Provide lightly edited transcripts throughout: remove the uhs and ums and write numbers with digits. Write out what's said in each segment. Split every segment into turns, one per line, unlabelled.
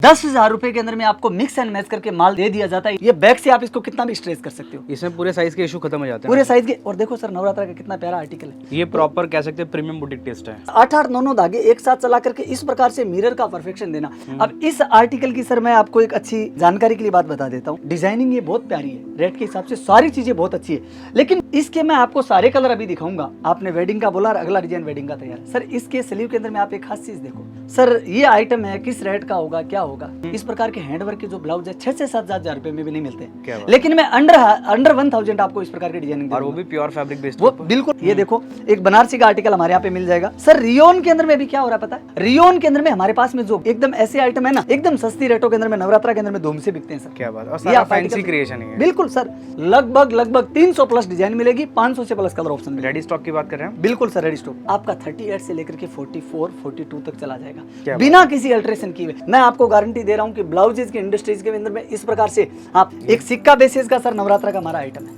10,000 रुपए के अंदर में आपको मिक्स एंड मैच करके माल दे दिया जाता है। ये बैग से आप इसको कितना भी स्ट्रेच कर सकते हो,
इसमें पूरे साइज के इशू खत्म हो जाते हैं।
पूरे साइज के। और देखो सर नवरात्रा का कितना प्यारा आर्टिकल है।
ये प्रॉपर कह सकते हैं प्रीमियम बुटीक टेस्ट है।
8-8 9-9 धागे एक साथ चला करके इस प्रकार से मिरर का परफेक्शन देना। अब इस आर्टिकल की सर मैं आपको एक अच्छी जानकारी के लिए बात बता देता हूँ। डिजाइनिंग ये बहुत प्यारी है, रेट के हिसाब से सारी चीजें बहुत अच्छी है, लेकिन इसके मैं आपको सारे कलर अभी दिखाऊंगा। आपने वेडिंग का बोला, अगला डिजाइन वेडिंग का तैयार। सर इसके स्लीव के अंदर में आप एक खास चीज देखो सर, ये आइटम है किस रेट का होगा, क्या होगा। इस प्रकार के हैंडवर्क के जो ब्लाउज है 6 से 7 हजार रुपए में भी नहीं मिलते, लेकिन मैं अंडर 1000 आपको इस प्रकार की डिजाइनिंग, और
वो भी प्योर फैब्रिक बेस्ड।
वो बिल्कुल। ये देखो एक बनारसी का आर्टिकल हमारे यहाँ पे मिल जाएगा सर। रियोन के अंदर में भी क्या हो रहा है पता है, रियोन के अंदर में हमारे पास में जो एकदम ऐसे आइटम है ना, एकदम सस्ती रेटों के अंदर में नवरात्रा के अंदर में धूम से बिकते हैं सर।
क्या बात है, और सारा फैंसी क्रिएशन है।
बिल्कुल सर, लगभग 300 प्लस डिजाइन मिलेगी, 500 से plus colour option.
Ready stock की बात कर रहे हैं?
बिल्कुल सर, रेडी स्टॉक आपका 38 से लेकर के 44 42 तक चला जाएगा बिना किसी अल्ट्रेशन किए। मैं आपको गारंटी दे रहा हूँ कि ब्लाउजेज की इंडस्ट्रीज के अंदर में इस प्रकार से आप एक सिक्का बेसिस का सर नवरात्रा का हमारा आइटम है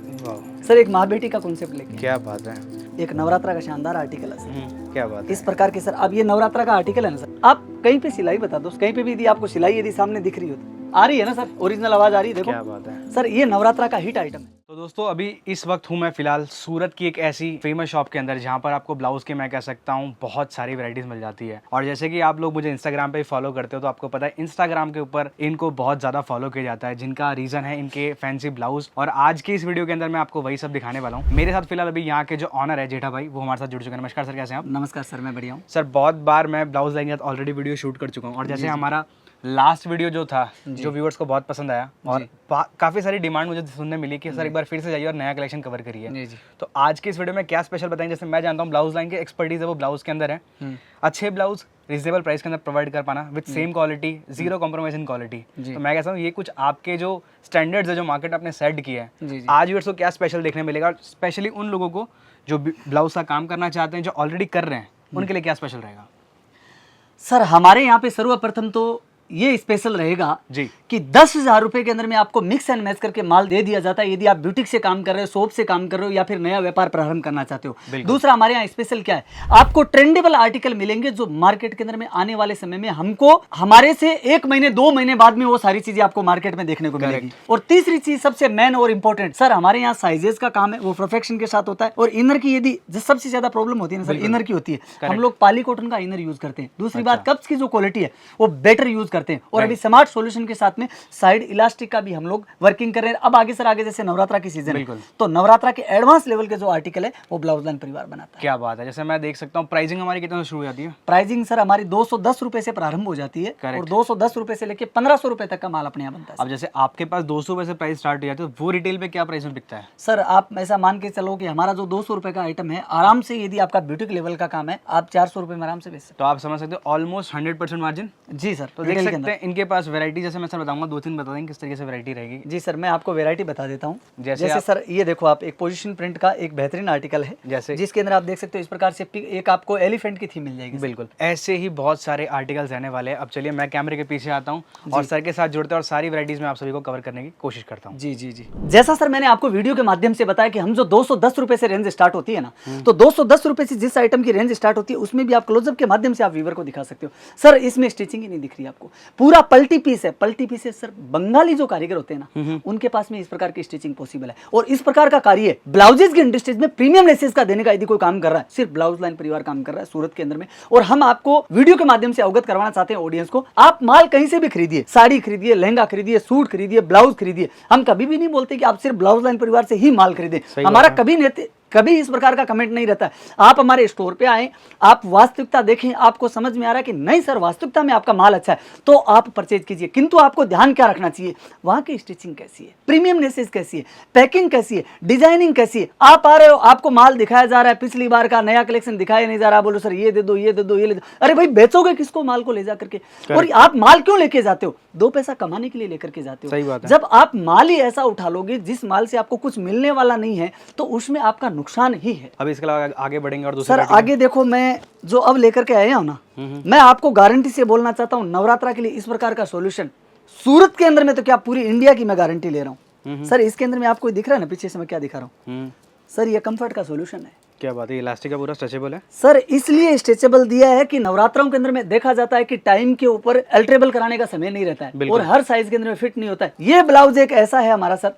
सर, एक माँ बेटी का कॉन्सेप्ट लेके।
क्या बात है,
एक नवरात्रा का शानदार आर्टिकल है सर।
क्या बात है।
इस प्रकार के सर, अब ये नवरात्रा का आर्टिकल है ना सर, आप कहीं पे सिलाई बता दो, कहीं पे भी यदि आपको सिलाई यदि सामने दिख रही हो, आ रही है ना सर, ओरिजिनल आवाज आ रही है, देखो।
क्या बात है
सर, ये नवरात्रा का हिट आइटम है।
तो दोस्तों अभी इस वक्त हूँ मैं फिलहाल सूरत की एक ऐसी फेमस शॉप के अंदर जहाँ पर आपको ब्लाउज के मैं कह सकता हूँ बहुत सारी वैरायटीज मिल जाती है। और जैसे कि आप लोग मुझे इंस्टाग्राम पे फॉलो करते हो तो आपको पता है इंस्टाग्राम के ऊपर इनको बहुत ज़्यादा फॉलो किया जाता है, जिनका रीज़न है इनके फैंसी ब्लाउज। और आज की इस वीडियो के अंदर मैं आपको वही सब दिखाने वाला हूँ। मेरे साथ फिलहाल अभी यहाँ के जो ऑनर है जेठा भाई, वो हमारे साथ जुड़ चुके हैं। नमस्कार सर, कैसे हैं आप?
नमस्कार सर, मैं बढ़िया हूँ
सर। बहुत बार मैं blouse line already video shoot कर चुका हूँ, और जैसे हमारा लास्ट वीडियो जो था जो व्यूअर्स को बहुत पसंद आया और काफी सारी डिमांड मुझे सुनने मिली कि सर एक बार फिर से जाइए और नया कलेक्शन कवर करिए। तो आज की इस वीडियो में क्या स्पेशल बताएंगे, जैसे मैं जानता हूँ ब्लाउज लाइन के एक्सपर्टीज है वो ब्लाउज के अंदर है, अच्छे ब्लाउज रिजनेबल प्राइस के अंदर प्रोवाइड कर पाना with same quality, zero compromise in quality. तो मैं कहता हूँ ये कुछ आपके जो स्टैंडर्ड्स है जो मार्केट आपने सेट किया है, आज व्यूअर्स को क्या स्पेशल देखने मिलेगा, स्पेशली उन लोगों को जो ब्लाउज का काम करना चाहते हैं, जो ऑलरेडी कर रहे हैं, उनके लिए क्या स्पेशल रहेगा?
सर हमारे यहाँ पे सर्वप्रथम तो ये स्पेशल रहेगा
जी
कि 10,000 रुपए के अंदर में आपको मिक्स एंड मैच करके माल दे दिया जाता है, यदि आप ब्यूटिक से काम कर रहे हो, शॉप से काम कर रहे हो, या फिर नया व्यापार प्रारंभ करना चाहते हो। दूसरा हमारे यहाँ स्पेशल क्या है, आपको ट्रेंडेबल आर्टिकल मिलेंगे जो मार्केट के अंदर में आने वाले समय में हमको हमारे से 1 महीने 2 महीने बाद में वो सारी चीजें आपको मार्केट में देखने को मिलेगी। और तीसरी चीज सबसे मेन और इंपॉर्टेंट सर, हमारे यहाँ साइजेस का काम है वो परफेक्शन के साथ होता है। और इनर की यदि सबसे ज्यादा प्रॉब्लम होती है ना सर, इनर की होती है। हम लोग पाली कॉटन का इनर यूज करते हैं। दूसरी बात, कप्स की जो क्वालिटी है वो बेटर यूज करते हैं। और अभी स्मार्ट सॉल्यूशन के साथ में साइड इलास्टिक का भी हम लोग वर्किंग कर रहे हैं। अब आगे सर, आगे जैसे नवरात्रा की सीजन है तो नवरात्रा के एडवांस लेवल के जो आर्टिकल है वो ब्लाउज लाइन परिवार बनाता है।
क्या बात है। जैसे मैं देख सकता हूँ प्राइसिंग हमारी कितना शुरू हो जाती है?
प्राइसिंग सर हमारी 210 रुपए से प्रारंभ हो जाती है, और 210 रुपए से लेके 1500 रुपए तक का माल अपने यहाँ बनता है।
अब जैसे आपके पास 200 रुपए से प्राइस स्टार्ट हो जाती है, तो वो रिटेल पे क्या प्राइस में बिकता है?
सर आप ऐसा मान के चलो कि हमारा जो 200 रुपए का आइटम है, आराम से यदि आपका ब्यूटिक लेवल का काम है, आप 400 रुपए में आराम से बेच सकते।
तो आप समझ सकते हो ऑलमोस्ट 100% मार्जिन।
जी सर।
तो देख सकते हैं इनके पास वैरायटी, जैसे मैं सर बताऊंगा 2-3 बता देंगे किस तरीके से वैरायटी रहेगी।
जी सर, मैं आपको वैरायटी बता देता हूँ।
जैसे
सर ये देखो, आप एक पोजीशन प्रिंट का एक बेहतरीन आर्टिकल है, जैसे जिसके अंदर आप देख सकते हो इस प्रकार से एक आपको एलिफेंट की थीम मिल जाएगी।
बिल्कुल ऐसे ही बहुत सारे आर्टिकल्स रहने वाले हैं। अब चलिए मैं कैमरे के पीछे आता हूँ और सर के साथ जुड़ते हैं और सारी वैरायटीज में आप सभी को कवर करने की कोशिश करता हूँ।
जी जी जी। जैसा सर मैंने आपको वीडियो के माध्यम से बताया कि हम जो 210 रुपए से रेंज स्टार्ट होती है ना, तो 210 रुपए से जिस आइटम की रेंज स्टार्ट होती है उसमें भी आप क्लोजअप के माध्यम से आप व्यूअर को दिखा सकते हो। सर इसमें स्टिचिंग ही नहीं दिख रही आपको, पूरा पल्टी पीस है। पल्टी पीस है सर, बंगाली जो कारीगर होते हैं ना उनके पास में इस प्रकार की स्टिचिंग पॉसिबल है। और इस प्रकार का कार्य ब्लाउजेज की इंडस्ट्रीज में प्रीमियम लेसेस का देने का यदि कोई काम कर रहा है, सिर्फ ब्लाउज लाइन परिवार काम कर रहा है सूरत के अंदर में। और हम आपको वीडियो के माध्यम से अवगत करवाना चाहते हैं ऑडियंस को, आप माल कहीं से भी खरीदिए, साड़ी खरीदिए, लहंगा खरीदिए, सूट खरीदिए, ब्लाउज खरीदिए। हम कभी भी नहीं बोलते कि आप सिर्फ ब्लाउज लाइन परिवार से ही माल खरीदें। हमारा कभी इस प्रकार का कमेंट नहीं रहता है। आप हमारे स्टोर पे आए, आप वास्तविकता देखें, आपको समझ में आ रहा है कि नहीं सर वास्तविकता में आपका माल अच्छा है, तो आप परचेज कीजिए। किंतु आपको ध्यान क्या रखना चाहिए, वहां की स्टिचिंग कैसी है, प्रीमियमनेस कैसी है, पैकिंग कैसी है, डिजाइनिंग कैसी है। आप आ रहे हो, आपको माल दिखाया जा रहा है, पिछली बार का नया कलेक्शन दिखाया नहीं जा रहा, बोलो सर ये दे दो, ये दे दो, ये ले दो। अरे भाई बेचोगे किसको माल को ले जा करके? और आप माल क्यों लेके जाते हो? 2 पैसा कमाने के लिए लेकर के जाते हो।
सही बात है।
जब आप माल ही ऐसा उठा लोगे जिस माल से आपको कुछ मिलने वाला नहीं है, तो उसमें आपका नुकसान ही है।
अब इसके अलावा आगे बढ़ेंगे और दूसरे
सर आगे देखो, मैं जो अब लेकर के आया हूं ना, मैं आपको गारंटी से बोलना चाहता हूं, नवरात्रा के लिए इस प्रकार का सॉल्यूशन सूरत के अंदर में तो क्या पूरी इंडिया की मैं गारंटी ले रहा हूं। सर इसके अंदर में आपको दिख रहा है ना, पीछे से मैं क्या दिखा रहा हूं, सर ये कंफर्ट का सॉल्यूशन है।
क्या बात है, इलास्टिक का पूरा स्ट्रेचेबल है
सर, इसलिए स्ट्रेचेबल दिया है कि नवरात्रों के अंदर में देखा जाता है कि टाइम के ऊपर अल्टरेबल कराने का समय नहीं रहता है और हर साइज के अंदर में फिट नहीं होता है। ये ब्लाउज एक ऐसा है हमारा सर,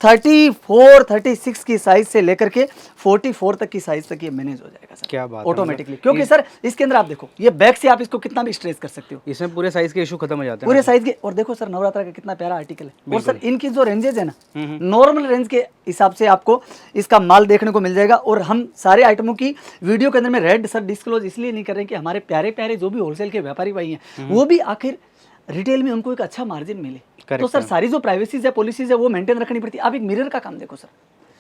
34, 36 की साइज से लेकर के 44 तक की साइज तक ये मैनेज हो जाएगा सर।
क्या बात है,
ऑटोमेटिकली, क्योंकि सर इसके अंदर आप देखो ये बैक से आप इसको कितना भी स्ट्रेच कर सकते हो,
इसमें पूरे साइज के इशू खत्म हो जाते हैं
पूरे साइज के। और देखो सर नवरात्रा का कितना प्यारा आर्टिकल है। और सर इनकी जो रेंजेज है ना, नॉर्मल रेंज के हिसाब से आपको इसका माल देखने को मिल जाएगा। और हम सारे आइटमों की वीडियो के अंदर में रेड सर डिस्क्लोज इसलिए नहीं कर रहे हैं कि हमारे प्यारे प्यारे जो भी होलसेल के व्यापारी भाई हैं वो भी आखिर रिटेल में उनको एक अच्छा मार्जिन मिले। तो सर सारी जो प्राइवेसीज है, पॉलिसीज है, वो मेंटेन रखनी पड़ती है। आप एक मिरर का काम देखो सर,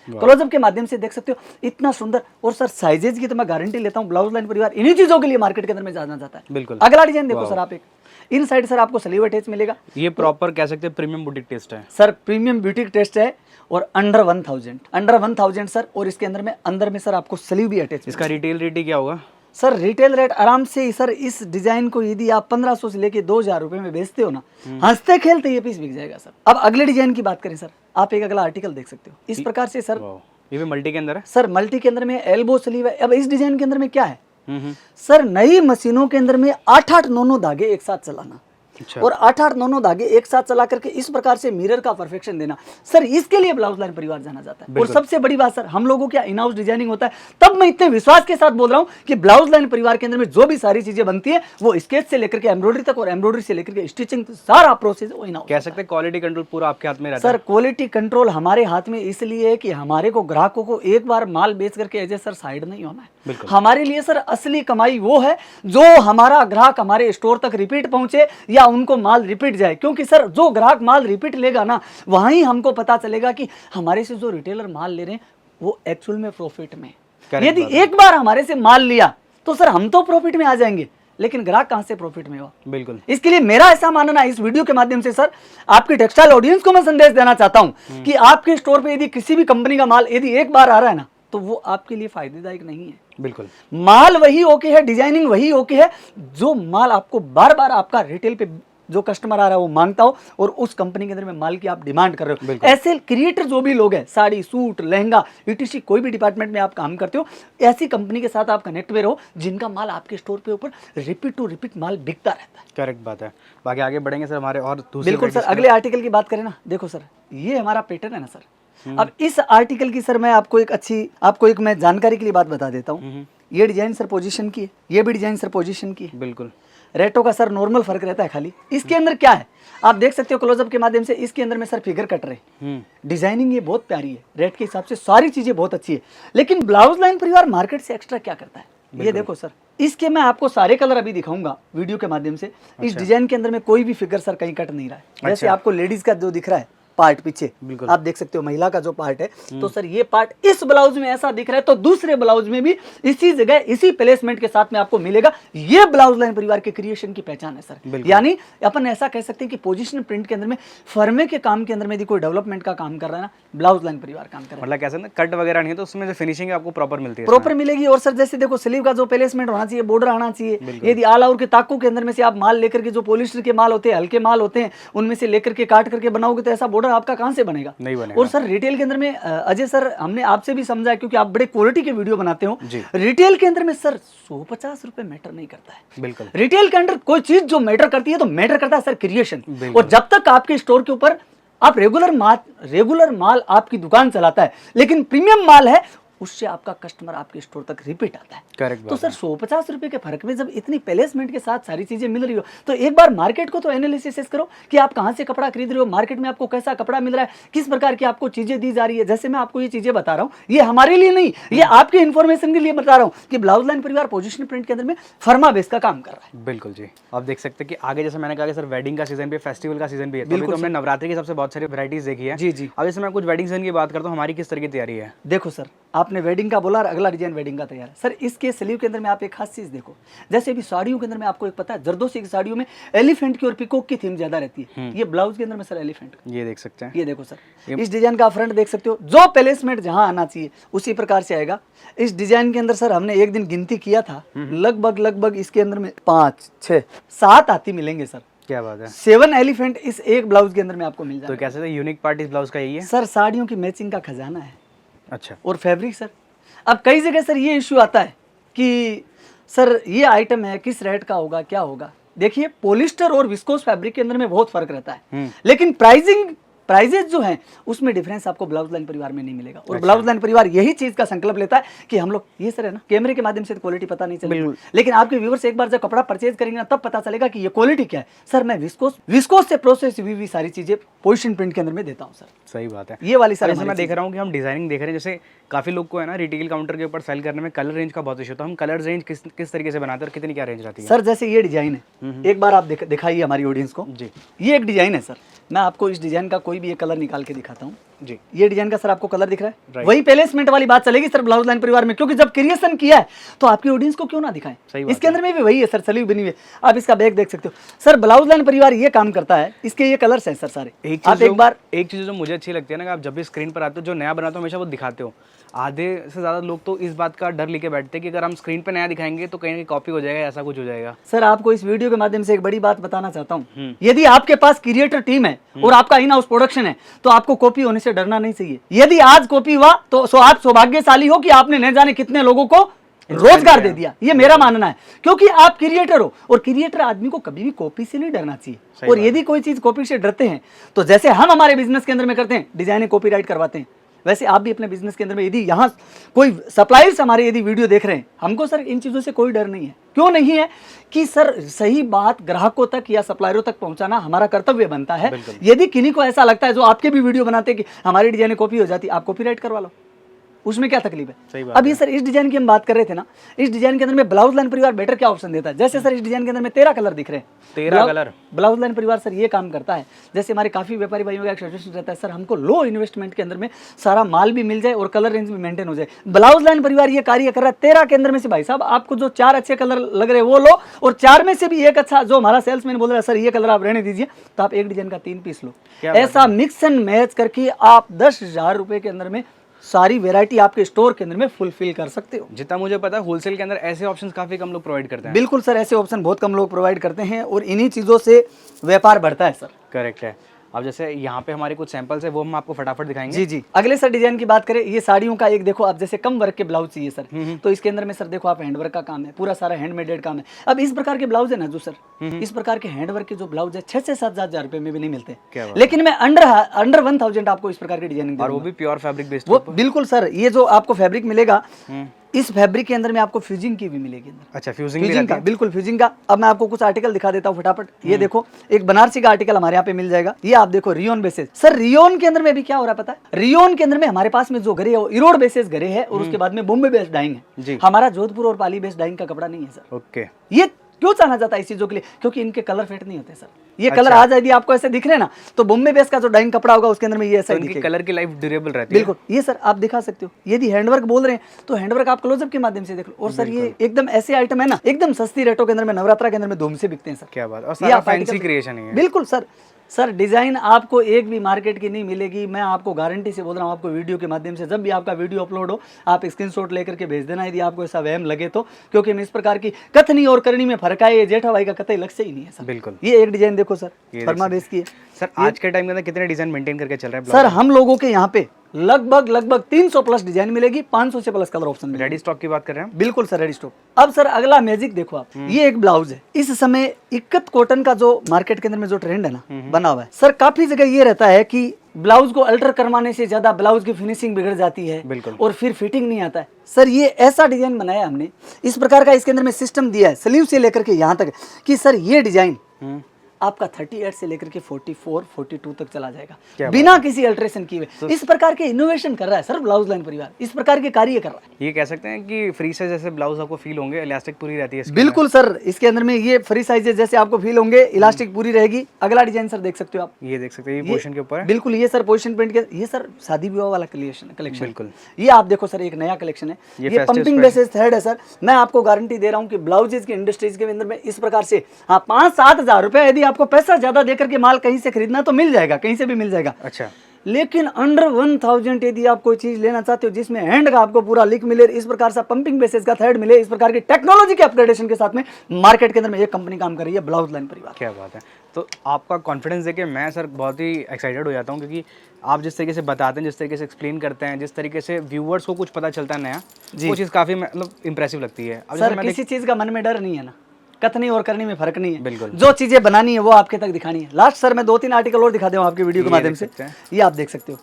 क्लोजअप के माध्यम से देख सकते हो, इतना सुंदर। और सर साइजेज की तो मैं गारंटी लेता हूँ, ब्लाउज लाइन परिवार इन्हीं चीजों के लिए मार्केट के अंदर में जाना जाता है।
बिल्कुल।
अगला डिजाइन देखो सर, आप एक इन साइड सर आपको स्लीव अटैच मिलेगा।
ये प्रॉपर कह सकते हैं प्रीमियम बुटीक टेस्ट है
सर, प्रीमियम ब्यूटिक टेस्ट है और अंडर 1000 सर। और इसके अंदर में सर आपको स्लीव भी अटैच।
इसका रिटेल रेट क्या होगा
सर? रिटेल रेट आराम से सर इस डिजाइन को यदि आप 1500 से लेके 2000 रुपए में बेचते हो ना, हंसते खेलते ये पीस बिक जाएगा सर। अब अगले डिजाइन की बात करें सर, आप एक अगला आर्टिकल देख सकते हो इस प्रकार से सर।
ये भी मल्टी के अंदर है
सर, मल्टी के अंदर में एल्बो स्लीव है। अब इस डिजाइन के अंदर में क्या है सर, नई मशीनों के अंदर में 8-8, 9-9 धागे एक साथ चलाना।
अच्छा।
और 8-8, 9-9 धागे एक साथ चला करके इस प्रकार से मिरर का परफेक्शन देना, सर इसके लिए ब्लाउज लाइन परिवार जाना जाता है। और सबसे बड़ी बात सर, हम लोगों क्या इन हाउस डिजाइनिंग होता है, तब मैं इतने विश्वास के साथ बोल रहा हूं कि ब्लाउज लाइन परिवार के अंदर में जो भी सारी चीजें बनती है वो स्केच से लेकर के एम्ब्रॉयडरी तक और एम्ब्रॉयडरी से लेकर के स्टिचिंग सारा प्रोसेस वो इन हाउस।
कह सकते हैं क्वालिटी कंट्रोल पूरा आपके हाथ में रहता है
सर। क्वालिटी कंट्रोल हमारे हाथ में इसलिए है कि हमारे को ग्राहकों को एक बार माल बेच करके एजे सर साइड नहीं होना है। हमारे लिए सर असली कमाई वो है जो हमारा ग्राहक हमारे स्टोर तक रिपीट पहुंचे या उनको माल रिपीट जाए। क्योंकि सर जो ग्राहक माल रिपीट लेगा ना, वहीं हमको पता चलेगा कि हमारे से जो रिटेलर माल ले रहे हैं वो एक्चुअल में प्रॉफिट में। यदि एक बार हमारे से माल लिया तो सर हम तो प्रॉफिट में आ जाएंगे, लेकिन ग्राहक कहां से प्रॉफिट में हुआ?
बिल्कुल।
इसके लिए मेरा ऐसा मानना है, इस वीडियो के माध्यम से सर आपकी टेक्सटाइल ऑडियंस को मैं संदेश देना चाहता हूं कि आपके स्टोर पे यदि किसी भी कंपनी का माल यदि एक बार आ रहा है ना, तो वो आपके लिए फायदेदायक नहीं है।
बिल्कुल।
माल वही ओके है, डिजाइनिंग वही ओके है, जो माल आपको बार बार आपका रिटेल पे जो कस्टमर आ रहा है वो मांगता हो और उस कंपनी के अंदर में माल की आप डिमांड कर रहे हो। ऐसे क्रिएटर जो भी लोग हैं, साड़ी, सूट, लहंगा, ईटीसी कोई भी डिपार्टमेंट में आप काम करते हो, ऐसी कंपनी के साथ आप कनेक्ट में रहो जिनका माल आपके स्टोर पे ऊपर रिपीट टू रिपीट माल बिकता रहता है।
करेक्ट बात है। बाकी आगे बढ़ेंगे सर हमारे और दूसरे।
बिल्कुल सर, अगले आर्टिकल की बात करें ना, देखो सर ये हमारा पैटर्न है ना सर। अब इस आर्टिकल की सर मैं आपको एक मैं जानकारी के लिए बात बता देता हूँ। ये डिजाइन सर पोजीशन की है, ये भी डिजाइन सर पोजीशन की है।
बिल्कुल।
रेटों का सर नॉर्मल फर्क रहता है खाली। इसके अंदर क्या है आप देख सकते हो क्लोजअप के माध्यम से, इसके अंदर में सर फिगर कट रहे, डिजाइनिंग ये बहुत प्यारी है, रेट के हिसाब से सारी चीजें बहुत अच्छी है। लेकिन ब्लाउज लाइन परिवार मार्केट से एक्स्ट्रा क्या करता है ये देखो सर। इसके मैं आपको सारे कलर अभी दिखाऊंगा वीडियो के माध्यम से। इस डिजाइन के अंदर में कोई भी फिगर सर कहीं कट नहीं रहा है। जैसे आपको लेडीज का जो दिख रहा है पार्ट पीछे आप देख सकते हो, महिला का जो पार्ट है, तो सर ये पार्ट इस ब्लाउज में ऐसा दिख रहा है, तो दूसरे ब्लाउज में भी इसी जगह इसी प्लेसमेंट के साथ में आपको मिलेगा। ये ब्लाउज लाइन परिवार के क्रिएशन की पहचान है सर। यानी अपन ऐसा कह सकते हैं कि पोजीशन प्रिंट के अंदर में फर्मे के काम के अंदर में यदि कोई डेवलपमेंट का काम कर रहा है ना, ब्लाउज लाइन परिवार काम कर रहा है।
मतलब कैसे ना कट वगैरह नहीं है तो उसमें जो फिनिशिंग आपको प्रॉपर मिलती है,
प्रॉपर मिलेगी। और सर जैसे देखो स्लीव का जो प्लेसमेंट होना चाहिए, बॉर्डर आना चाहिए। यदि ऑल ओवर के ताकों के अंदर में से आप माल लेकर के जो पॉलिस्टर के माल होते हैं, हल्के माल होते हैं, उनमें से लेकर के काट करके बनाओगे तो ऐसा बॉर्डर आपका कहां से बनेगा?
नहीं बनेगा।
और सर रिटेल के अंदर में अजय सर हमने आपसे भी समझा है, क्योंकि आप बड़े क्वालिटी के वीडियो बनाते हो। रिटेल के अंदर में सर 150 रुपए मैटर नहीं करता है।
बिल्कुल।
रिटेल के अंदर कोई चीज जो मैटर करती है तो मैटर करता है सर क्रिएशन। और जब तक आपके स्टोर के ऊपर आप रेगुलर माल आपकी दुकान चलाता है, लेकिन प्रीमियम माल है, उससे आपका कस्टमर आपके स्टोर तक रिपीट आता है।
करेक्ट।
तो सर 150 रुपए के फर्क में जब इतनी प्लेसमेंट के साथ सारी चीजें मिल रही हो, तो एक बार मार्केट को तो एनालिसिस करो कि आप कहां से कपड़ा खरीद रहे हो, मार्केट में आपको कैसा कपड़ा मिल रहा है, किस प्रकार की आपको चीजें दी जा रही है। जैसे मैं आपको ये चीजें बता रहा हूँ, ये हमारे लिए नहीं, ये आपके इन्फॉर्मेशन के लिए बता रहा हूँ कि ब्लाउज लाइन परिवार पोजिशन प्रिंट के अंदर में फर्मा बेस का काम कर रहा है।
बिल्कुल जी। आप देख सकते हैं कि आगे जैसे मैंने कहा कि सर वेडिंग का सीजन भी, फेस्टिवल का सीजन भी है, तो हमने नवरात्रि के सबसे बहुत सारी वैरायटीज देखी है।
जी जी।
अब जैसे मैं कुछ वेडिंग सीजन की बात करता हूँ, हमारी किस तरह की तैयारी है?
देखो सर आपने वेडिंग का बोला, अगला डिजाइन वेडिंग का तैयार है सर। इसके स्लीव के अंदर में आप एक खास चीज देखो, जैसे अभी साड़ियों के अंदर में आपको एक पता है जरदोसी की साड़ियों में एलिफेंट की और पिकॉक की थीम ज्यादा रहती है। ये ब्लाउज के अंदर में सर एलिफेंट,
ये देख सकते हैं।
ये देखो सर इस डिजाइन का फ्रंट देख सकते हो, जो प्लेसमेंट जहां आना चाहिए उसी प्रकार से आएगा। इस डिजाइन के अंदर सर हमने एक दिन गिनती किया था, लगभग इसके अंदर में 5, 6, 7 हाथी मिलेंगे सर।
क्या बात है।
7 एलिफेंट इस एक ब्लाउज के अंदर में आपको मिल जाएगा।
तो कैसे यूनिक पार्ट इस ब्लाउज का यही है
सर? साड़ियों की मैचिंग का खजाना है।
अच्छा।
और फैब्रिक सर अब कई जगह सर ये इश्यू आता है कि सर ये आइटम है, किस रेट का होगा, क्या होगा। देखिए पॉलिस्टर और विस्कोस फैब्रिक के अंदर में बहुत फर्क रहता है, लेकिन प्राइजेस जो हैं उसमें डिफरेंस आपको ब्लाउज लाइन परिवार में नहीं मिलेगा। और ब्लाउज लाइन परिवार यही चीज का संकल्प लेता है कि हम लोग, ये सर है ना, कैमरे के माध्यम से तो क्वालिटी पता नहीं चलेगी, लेकिन आपके व्यूअर्स एक बार जब कपड़ा परचेज करेंगे ना तब पता चलेगा कि ये क्वालिटी क्या है। सर मैं विस्कोस से प्रोसेस हुई भी सारी चीजें पोजिशन प्रिंट के अंदर में देता हूँ सर।
सही बात है।
ये वाली सर
मैं देख रहा हूँ कि हम डिजाइनिंग देख रहे हैं, जैसे काफी लोग को है ना रिटेल काउंटर के ऊपर सेल करने में कलर रेंज का बहुत इशू, तो हम कलर रेंज किस तरीके से बनाते हैं और कितनी क्या रेंज रहती है?
सर जैसे ये डिजाइन है, एक बार आप दिखाइए हमारी ऑडियंस को
जी।
ये एक डिजाइन है सर, मैं आपको इस डिजाइन का कोई भी एक कलर निकाल के दिखाता हूँ
जी।
ये डिजाइन का सर आपको कलर दिख रहा है, वही प्लेसमेंट वाली बात चलेगी सर ब्लाउज लाइन परिवार में, क्योंकि जब क्रिएशन किया है तो आपकी ऑडियंस को क्यों ना दिखाएं। इसके अंदर में भी वही है सर, सलीव बनी हुई है, आप इसका बैग देख सकते हो सर। ब्लाउज लाइन परिवार ये काम करता है, इसके ये कलर्स हैं सर सारे।
एक चीज जो मुझे अच्छी लगती है ना, आप जब भी स्क्रीन पर आते हो जो नया बनाते हो हमेशा वो दिखाते हो। आधे से ज्यादा लोग तो इस बात का डर लेके बैठते हैं कि अगर हम स्क्रीन पे नया दिखाएंगे तो कहीं ना कहीं कॉपी हो जाएगा, ऐसा कुछ हो जाएगा।
सर आपको इस वीडियो के माध्यम से एक बड़ी बात बताना चाहता हूँ, यदि आपके पास क्रिएटर टीम है और आपका इन हाउस प्रोडक्शन है तो आपको कॉपी होने से डरना नहीं चाहिए। यदि आज कॉपी हुआ तो आप सौभाग्यशाली हो कि आपने न जाने कितने लोगों को रोजगार दे दिया, ये मेरा मानना है, क्योंकि आप क्रिएटर हो और क्रिएटर आदमी को कभी भी कॉपी से नहीं डरना चाहिए। और यदि कोई चीज कॉपी से डरते हैं तो जैसे हम हमारे बिजनेस के अंदर में करते हैं, डिजाइनिंग कॉपीराइट करवाते हैं, वैसे आप भी अपने बिजनेस के अंदर में यदि यहाँ कोई सप्लायर्स हमारे यदि वीडियो देख रहे हैं, हमको सर इन चीजों से कोई डर नहीं है। क्यों नहीं है कि सर सही बात ग्राहकों तक या सप्लायरों तक पहुंचाना हमारा कर्तव्य बनता है। यदि किन्हीं को ऐसा लगता है जो आपके भी वीडियो बनाते हैं कि हमारी डिजाइन कॉपी हो जाती है, आप कॉपीराइट करवा लो, उसमें क्या तकलीफ है। अब ये सर इस डिजाइन की हम बात कर रहे थे ना, इस डिजाइन के अंदर में ब्लाउज लाइन परिवार बेटर क्या ऑप्शन देता है। जैसे सर इस डिजाइन के अंदर में 13 कलर दिख रहे हैं,
13 कलर
ब्लाउज लाइन परिवार सर ये काम करता है। जैसे हमारे काफी व्यापारी भाइयों का एक सजेशन रहता है, सर हमको लो इन्वेस्टमेंट के अंदर में सारा माल भी मिल जाए और कलर रेंज भी मेंटेन हो जाए। ब्लाउज लाइन परिवार ये कार्य कर रहा है। 13 के अंदर में से भाई साहब आपको जो 4 अच्छे कलर लग रहे हैं वो लो, और 4 में से भी एक अच्छा, जो हमारा सेल्समैन बोल रहा है सर ये कलर आप रहने दीजिए, तो आप एक डिजाइन का 3 पीस लो। ऐसा मिक्स एंड मैच करके आप 10,000 रुपए के अंदर में सारी वैरायटी आपके स्टोर के अंदर में फुलफिल कर सकते हो।
जितना मुझे पता है होलसेल के अंदर ऐसे ऑप्शंस काफी कम लोग प्रोवाइड करते हैं।
बिल्कुल सर, ऐसे ऑप्शन बहुत कम लोग प्रोवाइड करते हैं और इन्हीं चीजों से व्यापार बढ़ता है सर।
करेक्ट है। अब जैसे यहाँ पे हमारे कुछ सैंपल्स है वो हम आपको फटाफट दिखाएंगे।
जी जी। अगले सर डिजाइन की बात करें, ये साड़ियों का एक देखो आप, जैसे कम वर्क के ब्लाउज चाहिए सर, तो इसके अंदर में सर देखो आप हैंडवर्क का काम है, पूरा सारा हैंडमेडेड काम है। अब इस प्रकार के ब्लाउज है ना जो सर, इस प्रकार के हैंडवर्क के जो ब्लाउज है 6 से 7 हजार रुपए में भी नहीं मिलते, लेकिन मैं अंडर 1000 आपको इस प्रकार की डिजाइनिंग, और
वो भी प्योर फैब्रिक बेस्ड।
वो बिल्कुल सर, ये जो आपको फैब्रिक मिलेगा इस फैब्रिक के अंदर में आपको फ्यूजिंग की भी मिलेगी अंदर।
अच्छा, फ्यूजिंग
का, बिल्कुल फ्यूजिंग का। अब मैं आपको कुछ आर्टिकल दिखा देता हूँ फटाफट। ये देखो एक बनारसी का आर्टिकल हमारे यहाँ पे मिल जाएगा, ये आप देखो रियोन बेसिस। सर रियोन के अंदर में भी क्या हो रहा है पता है, रियोन के अंदर में हमारे पास में जो घरे है वो इरोड बेसिस घरे है, और उसके बाद में बॉम्बे बेस्ड डाइंग है। हमारा जोधपुर और पाली बेस्ड डाइंग का कपड़ा नहीं है सर।
ओके,
ये क्यों जाना जाता है इस चीजों के लिए, क्योंकि इनके कलर फेट नहीं होते सर। ये कलर आज यदि आपको ऐसे दिख रहे हैं ना, तो बॉम्बे बेस का जो डाइंग कपड़ा होगा उसके अंदर में ये ऐसा ही दिखेगा।
कलर की लाइफ ड्यूरेबल रहती है।
बिल्कुल, ये सर आप दिखा सकते हो। यदि हैंडवर्क बोल रहे हैं तो हैंडवर्क आप क्लोजअप के माध्यम से देख लो। और सर ये एकदम ऐसे आइटम है ना, एकदम सस्ती रेटों के अंदर में, नवरात्रा के अंदर में धूम से बिकते हैं सर।
क्या बात, और सारा फैंसी क्रिएशन है।
बिल्कुल सर। सर डिजाइन आपको एक भी मार्केट की नहीं मिलेगी, मैं आपको गारंटी से बोल रहा हूँ। आपको वीडियो के माध्यम से जब भी आपका वीडियो अपलोड हो आप स्क्रीनशॉट लेकर के भेज देना, यदि आपको ऐसा वहम लगे तो, क्योंकि हम इस प्रकार की कथनी और करनी में फर्क है, ये जेठा भाई का कतई लक्ष्य ही नहीं है सर।
बिल्कुल।
ये एक डिजाइन देखो सर, फर्मा बेस की है
सर। आज के टाइम के अंदर कितने डिजाइन मेंटेन करके चल रहे हैं
सर? हम लोगों के यहाँ पे लगभग 300 प्लस डिजाइन मिलेगी, 500 से plus colour option.
Ready stock की बात कर रहे हैं?
बिल्कुल सर, रेडी स्टॉक। अब सर अगला मैजिक देखो आप, ये एक ब्लाउज है। इस समय इक्कत कॉटन का जो मार्केट के अंदर में जो ट्रेंड है ना बना हुआ है सर, काफी जगह ये रहता है कि ब्लाउज को अल्टर करवाने से ज्यादा ब्लाउज की फिनिशिंग बिगड़ जाती है और फिर फिटिंग नहीं आता है। सर ये ऐसा डिजाइन बनाया हमने, इस प्रकार का इसके अंदर में सिस्टम दिया है स्लीव से लेकर के यहाँ तक, कि सर ये डिजाइन आपका 38 से लेकर के 44, 42 तक चला जाएगा बिना किसी अल्ट्रेशन किए हुए। इस प्रकार के इनोवेशन कर रहा है सर ब्लाउज लाइन परिवार, इस प्रकार के कार्य कर रहा है।
ये कह सकते हैं कि फ्री साइज जैसे ब्लाउज आपको फील होंगे, इलास्टिक पूरी रहती है।
बिल्कुल सर, इसके अंदर में ये फ्री साइजेस जैसे आपको फील होंगे, इलास्टिक पूरी रहेगी। अगला डिजाइन सर देख सकते हो आप,
ये देख सकते हैं, ये पोजीशन के ऊपर है।
बिल्कुल, ये सर पोजीशन प्रिंट के, ये सर शादी विवाह वाला कलेक्शन।
बिल्कुल,
ये आप देखो सर एक नया कलेक्शन है, ये पंपिंग बेसिस थ्रेड है सर। मैं आपको गारंटी दे रहा हूँ कि ब्लाउजेज की इंडस्ट्रीज के अंदर में इस प्रकार से 5-7 हजार रुपए यदि आपको पैसा ज्यादा देकर के माल कहीं से खरीदना तो मिल जाएगा, कहीं से भी मिल जाएगा।
अच्छा,
लेकिन अंडर 1000 यदि आप कोई चीज लेना चाहते हो जिसमें हैंड का आपको पूरा लिक मिले, इस प्रकार से पंपिंग बेसिस का थ्रेड मिले, इस प्रकार की टेक्नोलॉजी के अपग्रेडेशन के साथ में मार्केट के अंदर में एक कंपनी काम कर रही है, ब्लाउज लाइन परिवार।
क्या बात है। तो आपका कॉन्फिडेंस देके मैं सर बहुत ही एक्साइटेड हो जाता हूँ, क्योंकि आप जिस तरीके से बताते हैं, जिस तरीके से एक्सप्लेन करते हैं, जिस तरीके से व्यूअर्स को कुछ पता चलता है नया, वो चीज़ काफ़ी मतलब इंप्रेसिव लगती है। अब
सर किसी चीज़ का मन में डर नहीं है ना, कथनी और करनी में फर्क नहीं है।
बिल्कुल।
जो चीजें बनानी है वो आपके तक दिखानी है। लास्ट सर मैं 2-3 आर्टिकल और दिखा दूँ आपके वीडियो के माध्यम से, ये आप देख सकते हो।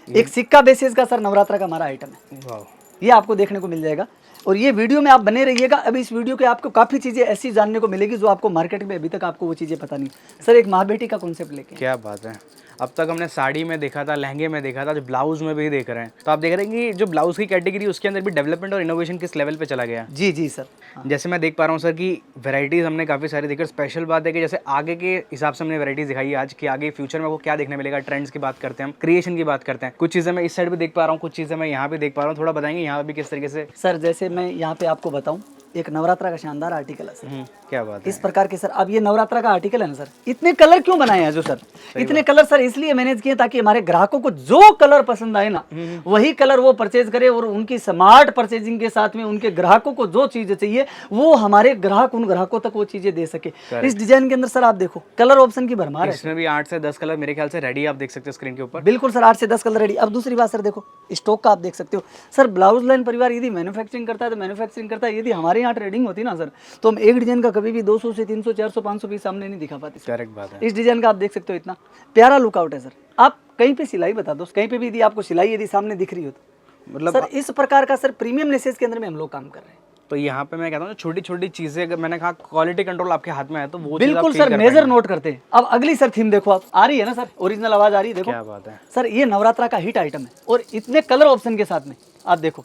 एक सिक्का बेसिस का सर नवरात्रा का हमारा आइटम है,
वाह,
ये आपको देखने को मिल जाएगा। और ये वीडियो में आप बने रहिएगा। अब इस वीडियो के आपको काफ़ी चीज़ें ऐसी जानने को मिलेगी जो आपको मार्केट में अभी तक आपको वो चीज़ें पता नहीं। सर एक माँ बेटी का कॉन्सेप्ट लेके,
क्या बात है। अब तक हमने साड़ी में देखा था, लहंगे में देखा था, जो ब्लाउज में भी देख रहे हैं, तो आप देख रहे हैं कि जो ब्लाउज की कैटेगरी उसके अंदर भी डेवलपमेंट और इनोवेशन किस लेवल पे चला गया।
जी जी सर।
जैसे मैं देख पा रहा हूँ सर कि वैरायटीज़ हमने काफ़ी सारी देखी। स्पेशल बात है कि जैसे आगे के हिसाब से हमने वैरायटीज़ दिखाई है आज, कि आगे फ्यूचर में वो क्या देखने मिलेगा। ट्रेंड्स की बात करते हैं हम, क्रिएशन की बात करते हैं। कुछ चीज़ें मैं इस साइड भी देख पा रहा हूँ, कुछ चीज़ें मैं यहाँ भी देख पा रहा हूँ। थोड़ा बताएंगे यहाँ भी किस तरीके से?
सर जैसे मैं यहाँ पे आपको बताऊँ, एक नवरात्रा का शानदार आर्टिकल है सर।
क्या बात है।
इस प्रकार के सर, अब ये नवरात्रा का आर्टिकल है ना सर, इतने कलर क्यों बनाए हैं जो सर, इतने कलर सर इसलिए मैनेज किए ताकि हमारे ग्राहकों को जो कलर पसंद आए ना वही कलर वो परचेज करे, और उनकी स्मार्ट परचेजिंग के साथ में उनके ग्राहकों को जो चीजें चाहिए वो हमारे ग्राहक उन ग्राहकों तक वो चीजें दे सके। इस डिजाइन के अंदर सर आप देखो कलर ऑप्शन की भरमार है।
इसमें भी 8 से 10 कलर मेरे ख्याल से रेडी आप देख सकते हो स्क्रीन के ऊपर।
बिल्कुल सर, 8 से 10 कलर रेडी। अब दूसरी बात सर देखो स्टॉक का आप देख सकते हो सर। ब्लाउज लाइन परिवार यदि मैन्युफैक्चरिंग करता है तो मैन्युफैक्चरिंग करता है, यदि हमारे यहाँ ट्रेडिंग होती ना सर तो हम एक डिजाइन का कभी भी 200 से 300 400 500 पीस सामने नहीं दिखा पाते।
करेक्ट बात है।
इस डिजाइन का आप देख सकते हो, इतना प्यारा लुकआउट है सर। आप कहीं पे सिलाई बता दो, कहीं पे भी यदि आपको सिलाई यदि सामने दिख रही हो तो
मतलब
सर इस प्रकार का सर प्रीमियम नेसेस के अंदर में हम लोग काम कर रहे हैं।
तो यहाँ पे मैं कहता हूँ छोटी छोटी चीजें, अगर मैंने कहा क्वालिटी कंट्रोल आपके हाथ में है तो वो चीज़ आप
बिल्कुल
feel
सर
कर
मेजर
पाएंगे।
नोट करते हैं। अब अगली सर थीम देखो, आप आ रही है ना सर, ओरिजिनल आवाज आ रही है, देखो
क्या बात है।
सर। ये नवरात्रा का हिट आइटम है और इतने कलर ऑप्शन के साथ में आप देखो,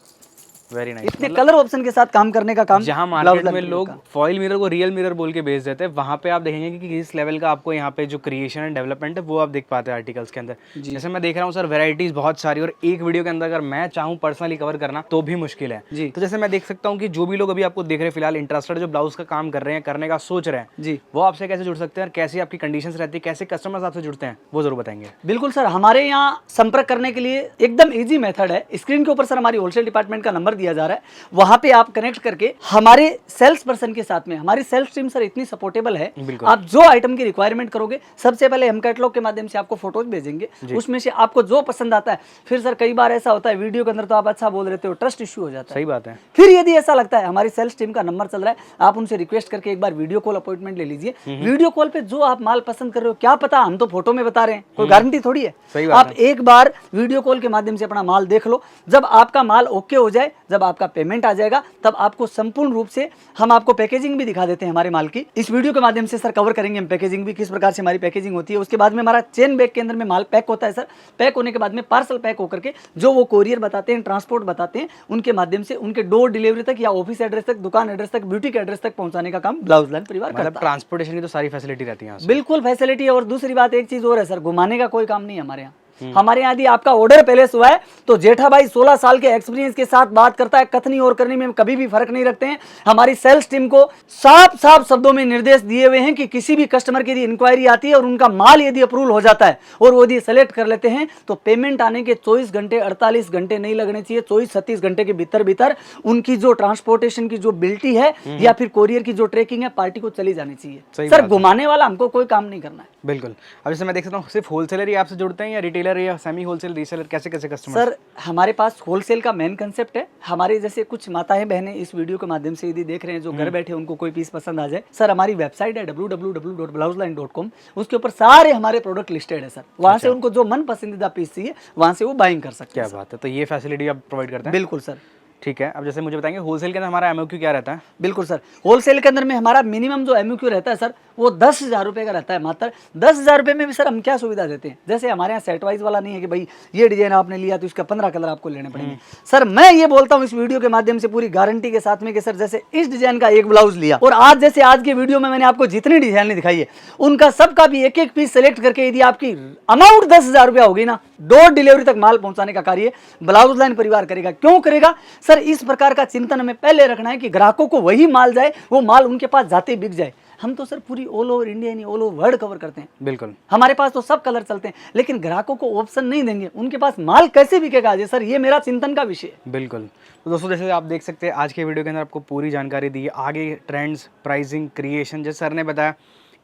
वेरी नाइस।
इतने कलर ऑप्शन के साथ काम करने का काम
जहाँ मार्केट में लोग फॉइल मिरर को रियल मिरर बोल के बेच देते हैं, वहाँ पे आप देखेंगे कि किस लेवल का आपको यहाँ पे जो क्रिएशन एंड डेवलपमेंट है वो आप देख पाते हैं आर्टिकल्स के अंदर। जैसे मैं देख रहा हूँ सर वैरायटीज बहुत सारी, और एक वीडियो के अंदर अगर मैं चाहूँ पर्सनली कवर करना तो भी मुश्किल है
जी।
तो जैसे मैं देख सकता हूँ कि जो भी लोग अभी आपको देख रहे हैं फिलहाल इंटरेस्टेड, जो ब्लाउज का काम कर रहे हैं, करने का सोच रहे हैं
जी,
वो आपसे कैसे जुड़ सकते हैं, और कैसी आपकी कंडीशंस रहती है, कैसे कस्टमर्स आपसे जुड़ते हैं, वो जरूर बताएंगे।
बिल्कुल सर, हमारे यहाँ संपर्क करने के लिए एकदम इजी मेथड है। स्क्रीन के ऊपर सर हमारी होलसेल डिपार्टमेंट का नंबर दिया जा रहा है, वहाँ पे आप कनेक्ट करके हमारे सेल्स पर्सन के साथ में, हमारी सेल्स टीम सर इतनी सपोर्टेबल है, आप जो आइटम की रिक्वायरमेंट करोगे सबसे पहले हम कैटलॉग के माध्यम से आपको फोटोज भेजेंगे, उसमें से आपको जो पसंद आता है, फिर सर कई बार ऐसा होता है वीडियो के अंदर तो आप अच्छा बोल रहे हो, ट्रस्ट इश्यू हो जाता है।
सही बात है।
फिर यदि ऐसा लगता है हमारी सेल्स टीम का नंबर चल रहा है, आप उनसे रिक्वेस्ट करके एक बार वीडियो कॉल अपॉइंटमेंट ले लीजिए। वीडियो कॉल पे जो आप माल पसंद कर रहे हो, क्या पता हम तो फोटो में बता रहे हैं, कोई गारंटी थोड़ी है।
सही बात
आप एक बार वीडियो कॉल के माध्यम से अपना माल देख लो, जब आपका माल ओके हो जाए, जब आपका पेमेंट आ जाएगा, तब आपको संपूर्ण रूप से हम आपको पैकेजिंग भी दिखा देते हैं हमारे माल की। इस वीडियो के माध्यम से सर कवर करेंगे हम पैकेजिंग भी, किस प्रकार से हमारी पैकेजिंग होती है। उसके बाद में हमारा चेन बैग के अंदर में माल पैक होता है सर। पैक होने के बाद में पार्सल पैक होकर के जो वो कोरियर बताते हैं, ट्रांसपोर्ट बताते हैं, उनके माध्यम से उनके डोर डिलीवरी तक या ऑफिस एड्रेस तक, दुकान एड्रेस तक, ब्यूटी के एड्रेस तक पहुंचाने का काम ब्लाउज लाइन परिवार करता है।
मतलब ट्रांसपोर्टेशन की तो सारी फैसिलिटी रहती है यहाँ से।
बिल्कुल फैसिलिटी है। और दूसरी बात एक चीज और है सर, घुमाने का कोई काम नहीं है हमारे यहाँ। हमारे यहाँ यदि आपका ऑर्डर पहले से हुआ है तो जेठा भाई 16 साल के एक्सपीरियंस के साथ बात करता है, कथनी और करनी में हम कभी भी फर्क नहीं रखते हैं। हमारी सेल्स टीम को साफ साफ शब्दों में निर्देश दिए हुए हैं कि किसी भी कस्टमर की यदि इंक्वायरी आती है और उनका माल यदि अप्रूवल हो जाता है और वो यदि सेलेक्ट कर लेते हैं तो पेमेंट आने के 24 घंटे 48 घंटे नहीं लगने चाहिए। 24-36 घंटे के भीतर भीतर उनकी जो ट्रांसपोर्टेशन की जो बिल्टी है या फिर कोरियर की जो ट्रैकिंग है, पार्टी को चली जानी चाहिए। सर घुमाने वाला हमको कोई काम नहीं करना है।
बिल्कुल। अब जैसे मैं देख सकता हूँ सिर्फ होलसेलर ही आपसे जुड़ते हैं या रिटेलर या सेमी होलसेल, रीसेलर, कैसे कैसे कस्टमर?
सर हमारे पास होलसेल का मेन कंसेप्ट है। हमारे जैसे कुछ माताएं बहनें इस वीडियो के माध्यम से यदि देख रहे हैं, जो घर बैठे उनको कोई पीस पसंद आ जाए, सर हमारी वेबसाइट है www.blouseline.com, उसके ऊपर सारे हमारे प्रोडक्ट लिस्टेड है सर। वहाँ से उनको जो मन पसंदीदा पीस चाहिए वहाँ से वो बाइंग कर सकते हैं।
क्या बात है। तो ये फैसिलिटी आप प्रोवाइड करते हैं?
बिल्कुल सर।
ठीक है। अब जैसे मुझे बताएंगे होलसेल के अंदर हमारा एमओक्यू क्या रहता है?
बिल्कुल सर, होलसेल के अंदर में हमारा मिनिमम जो एमओक्यू रहता है सर वो 10,000 रुपये का रहता है। मात्र 10,000 रुपये में भी सर हम क्या सुविधा देते हैं, जैसे हमारे यहाँ सेट वाइज वाला नहीं है कि भाई ये डिजाइन आपने लिया तो इसका 15 कलर आपको लेने पड़ेंगे। सर मैं ये बोलता हूँ इस वीडियो के माध्यम से पूरी गारंटी के साथ में कि सर जैसे इस डिजाइन का एक ब्लाउज लिया और आज जैसे आज के वीडियो में मैंने आपको जितनी डिजाइन दिखाई है उनका सबका भी एक एक पीस सेलेक्ट करके यदि आपकी अमाउंट 10,000 रुपया होगी ना, डोर डिलीवरी तक माल पहुंचाने का कार्य ब्लाउज लाइन परिवार करेगा। क्यों करेगा सर? इस प्रकार का चिंतन हमें पहले रखना है कि ग्राहकों को वही माल जाए, वो माल उनके पास जाते बिक जाए। हम तो सर पूरी ऑल ओवर इंडिया नहीं, ऑल ओवर वर्ल्ड कवर करते हैं।
बिल्कुल।
हमारे पास तो सब कलर चलते हैं, लेकिन ग्राहकों को ऑप्शन नहीं देंगे, उनके पास माल कैसे बिकेगा आज सर, ये मेरा चिंतन का विषय है।
बिल्कुल। तो दोस्तों जैसे आप देख सकते हैं आज के वीडियो के अंदर आपको पूरी जानकारी दी है, आगे ट्रेंड्स, प्राइसिंग, क्रिएशन, जैसे सर ने बताया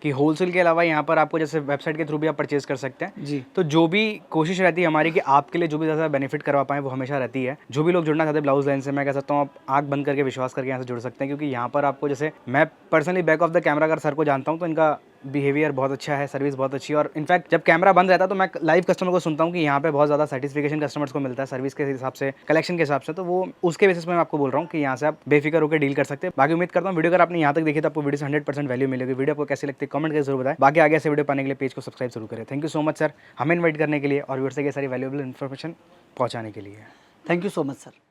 कि होलसेल के अलावा यहाँ पर आपको जैसे वेबसाइट के थ्रू भी आप परचेज कर सकते हैं
जी।
तो जो भी कोशिश रहती है हमारी कि आपके लिए जो भी ज़्यादा बेनिफिट करवा पाएँ वो हमेशा रहती है। जो भी लोग जुड़ना चाहते हैं ब्लाउज लाइन से, मैं कह सकता हूँ आप आँख बंद करके विश्वास करके यहाँ से जुड़ सकते हैं, क्योंकि यहाँ पर आपको जैसे मैं personally back of the camera अगर सर को जानता हूँ तो इनका बिहेवियर बहुत अच्छा है, सर्विस बहुत अच्छी है। और इनफैक्ट जब कैमरा बंद रहता है तो मैं लाइव कस्टमर को सुनता हूँ कि यहाँ पे बहुत ज़्यादा सेटिस्फिकेशन कस्टमर्स को मिलता है सर्विस के हिसाब से, कलेक्शन के हिसाब से। तो वो उसके बेसिस में मैं आपको बोल रहा हूँ कि यहाँ से आप बेफिक्र होकर डील कर सकते हैं। बाकी उम्मीद करता हूँ वीडियो अगर आपने यहाँ तक देखी तो आपको वीडियो से 100% वैल्यू मिलेगी। वीडियो आपको कैसी लगती है कमेंट करके जरूर बताएं। बाकी आगे ऐसे वीडियो पाने के लिए पेज को सब्सक्राइब जरूर करें। Thank you so much sir, हमें इन्वाइट करने के लिए और व्यूअर्स से ये सारी वैल्यूएबल इन्फॉर्मेशन पहुँचाने के लिए।
Thank you so much sir.